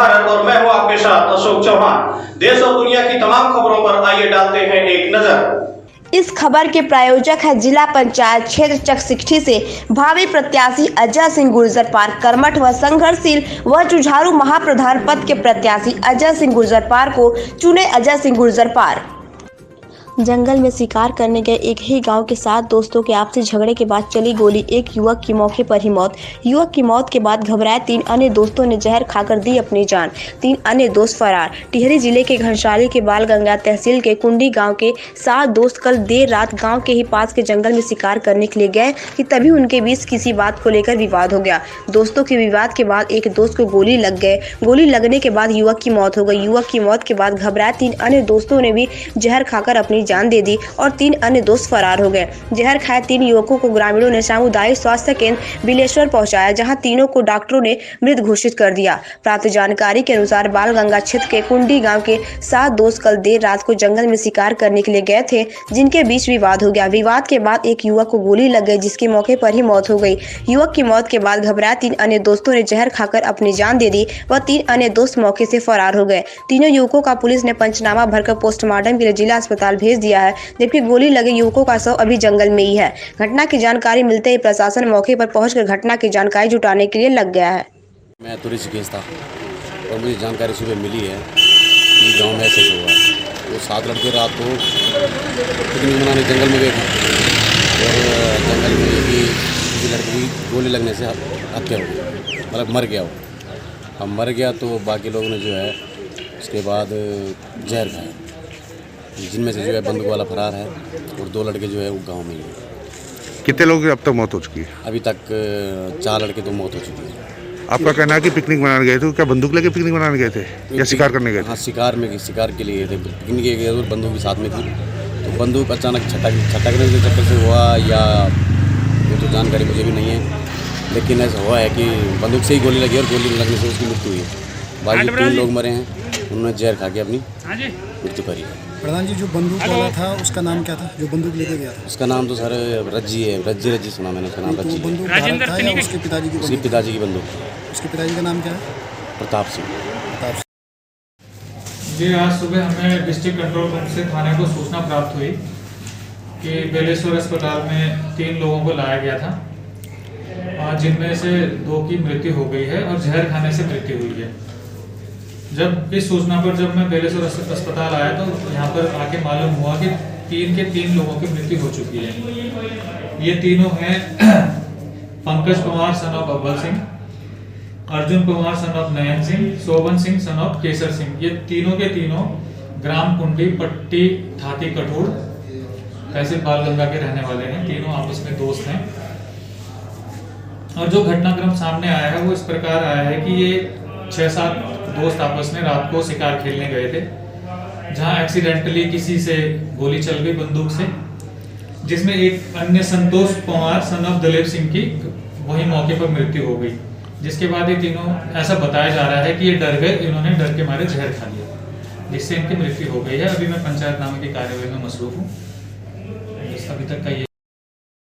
भारत और मैं हूं आपके साथ अशोक चौहान। देश और दुनिया की तमाम खबरों पर आइए डालते हैं एक नजर। इस खबर के प्रायोजक है जिला पंचायत क्षेत्र चकसिकठी से भावी प्रत्याशी अजय सिंह गुर्जर पार। कर्मठ व संघर्षशील व जुझारू महाप्रधान पद के प्रत्याशी अजय सिंह गुर्जर पार को चुने। अजय सिंह गुर्जर पार जंगल में शिकार करने गए एक ही गांव के 7 दोस्तों के आपसी झगड़े के बाद चली गोली। एक युवक की मौके पर ही मौत। युवक की मौत के बाद घबराए 3 अन्य दोस्तों ने जहर खाकर दी अपनी जान। 3 अन्य दोस्त फरार। टिहरी जिले के घनसाली के बालगंगा तहसील के कुंडी गांव के 7 दोस्त कल देर रात गांव के ही पास के जंगल में शिकार करने के लिए गए कि तभी उनके बीच किसी बात को लेकर विवाद हो गया। दोस्तों के विवाद के बाद एक दोस्त को गोली लग गए। गोली लगने के बाद युवक की मौत हो गई। युवक की मौत के बाद घबराए 3 अन्य दोस्तों ने भी जहर खाकर अपनी जान दे दी और 3 अन्य दोस्त फरार हो गए। जहर खाए 3 युवकों को ग्रामीणों ने सामुदायिक स्वास्थ्य केंद्र बिलेश्वर पहुंचाया, जहां तीनों को डॉक्टरों ने मृत घोषित कर दिया। प्राप्त जानकारी के अनुसार बालगंगा क्षेत्र के कुंडी गांव के 7 दोस्त कल देर रात को जंगल में शिकार करने के लिए गए थे, जिनके बीच विवाद हो गया। विवाद के बाद एक युवक को गोली लग गई, जिसके मौके पर ही मौत हो गई। युवक की मौत के बाद घबराए 3 अन्य दोस्तों ने जहर खाकर अपनी जान दे दी व 3 अन्य दोस्त मौके से फरार हो गए। तीनों युवकों का पुलिस ने पंचनामा भरकर पोस्टमार्टम के लिए जिला अस्पताल भेज दिया है, जबकि गोली लगे युवकों का शव अभी जंगल में ही है। घटना की जानकारी मिलते ही प्रशासन मौके पर पहुंचकर घटना की जानकारी जुटाने के लिए लग गया है। मैं तुरी से केस था और मुझे जानकारी सुबह मिली है कि गांव में ऐसे हुआ है। वो 7 लड़के रात को पिकनिक मनाने जंगल में गए थे और जंगल में किसी लड़के की गोली लगने से हत्या हो गई, मतलब मर गया वो। अब मर गया तो बाकी लोगों ने जो है उसके बाद जहर खाया, जिनमें से जो है बंदूक वाला फरार है और 2 लड़के जो है वो गांव में ही हैं। कितने लोग अब तक मौत हो चुकी है? अभी तक 4 लड़के तो मौत हो चुकी है। आपका कहना है कि पिकनिक मनाने गए थे, क्या बंदूक लेके पिकनिक मनाने गए थे या शिकार करने गए थे? हाँ, शिकार के लिए गए थे। पिकनिक के गए और बंदूक भी साथ में थी, तो बंदूक अचानक छटकने के चक्कर से हुआ या वो तो जानकारी मुझे भी नहीं है, लेकिन ऐसा हुआ है कि बंदूक से ही गोली लगी और गोली लगने से उसकी मृत्यु हुई है। बाकी 3 लोग मरे हैं, उन्होंने जहर खा के अपनी मृत्यु करी है। प्रधान जी, जो बंदूक वाला था उसका नाम क्या था, जो बंदूक लेके गया था? उसका नाम तो सर रज्जी है। रज्जी सुना मैंने उसका नाम। तो रज्जी बंदूक भारत था या उसके पिताजी की? उसके पिताजी की बंदूक। उसके पिताजी का नाम क्या है? प्रताप सिंह। जी, आज सुबह हमें डिस्ट्रिक्ट कंट्रोल रूम से थाने को सूचना प्राप्त हुई कि बेलेश्वर अस्पताल में 3 लोगों को लाया गया था, जिनमें से 2 की मृत्यु हो गई है और जहर खाने से मृत्यु हुई है। जब इस सूचना पर जब मैं बेलेश्वर अस्पताल आया तो यहाँ पर आके मालूम हुआ कि 3 के 3 लोगों की मृत्यु हो चुकी है। ये तीनों हैं Pankaj Kumar son of Abbal Singh, Arjun Kumar son of Nayan Singh, Shobhan Singh son of Kesar Singh. ये तीनों के तीनों ग्राम कुंडी पट्टी थाती कठोर तहसील बालगंगा के रहने वाले हैं। तीनों आपस में दोस्त हैं और जो घटनाक्रम सामने आया है वो इस प्रकार आया है कि ये 6-7 दोस्त आपस में रात को शिकार खेलने गए थे, जहां एक्सीडेंटली किसी से गोली चल गई बंदूक से, जिसमें एक अन्य संतोष कुमार सन ऑफ दलेप सिंह की वही मौके पर मृत्यु हो गई। जिसके बाद ये तीनों, ऐसा बताया जा रहा है कि ये डर गए, इन्होंने डर के मारे जहर खा लिया, जिससे इनकी मृत्यु हो गई है। अभी मैं पंचायतनामे की कार्यवाही में मसरूफ हूँ। अभी तक का ये